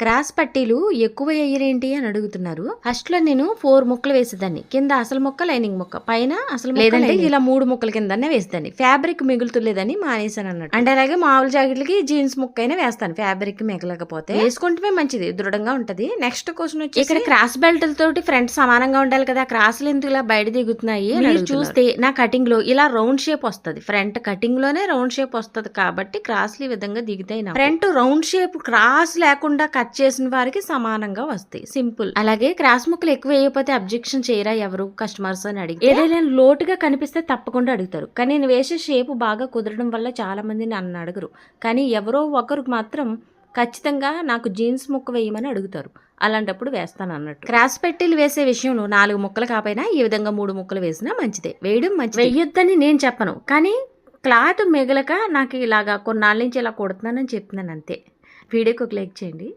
Cross పట్టీలు ఎక్కువ వేయరేంటి అని అడుగుతున్నారు. ఫస్ట్ లో నేను 4 ముక్కలు వేసేదాన్ని. కింద అసలు ముక్క, లైనింగ్ ముక్క, పైన అసలు లేదంటే ఇలా 3 ముక్కల కిందనే వేసేదాన్ని. ఫ్యాబ్రిక్ మిగులుతులేదని మానేసాను అన్నట్టు. అంటే అలాగే మామూలు జాకెట్లకి జీన్స్ ముక్క అయినా వేస్తాను. ఫ్యాబ్రిక్ మిగలకపోతే వేసుకుంటే మంచిది, దృఢంగా ఉంటది. నెక్స్ట్ క్వశ్చన్ వచ్చి ఇక్కడ క్రాస్ బెల్ట్ తోటి ఫ్రంట్ సమానంగా ఉండాలి కదా, క్రాస్లు ఎందుకు ఇలా బయట దిగుతున్నాయి అని చూస్తే నా కటింగ్ లో ఇలా రౌండ్ షేప్ వస్తుంది. ఫ్రంట్ కటింగ్ లోనే రౌండ్ షేప్ వస్తుంది కాబట్టి క్రాస్లు ఈ విధంగా దిగుతాయి. ఫ్రంట్ రౌండ్ షేప్ క్రాస్ లేకుండా కట్ చేసిన వారికి సమానంగా వస్తాయి. సింపుల్. అలాగే క్రాస్ ముక్కలు ఎక్కువ వేయకపోతే అబ్జెక్షన్ చేయరా ఎవరు కస్టమర్స్ అని అడిగి, ఏదైనా లోటుగా కనిపిస్తే తప్పకుండా అడుగుతారు. కానీ నేను వేసే షేప్ బాగా కుదరడం వల్ల చాలా మంది నన్ను అడగరు. కానీ ఎవరో ఒకరు మాత్రం ఖచ్చితంగా నాకు జీన్స్ ముక్క వేయమని అడుగుతారు. అలాంటప్పుడు వేస్తాను అన్నట్టు. క్రాస్ పెట్టీలు వేసే విషయంలో 4 ముక్కలు కాకపోయినా ఈ విధంగా 3 ముక్కలు వేసినా మంచిదే. వేయడం మంచిది, వేయొద్దని నేను చెప్పను. కానీ క్లాత్ మిగలక నాకు ఇలాగా కొన్నాళ్ళ నుంచి ఇలా కుడుతున్నానని చెప్తున్నాను అంతే. వీడియోకి ఒక లైక్ చేయండి.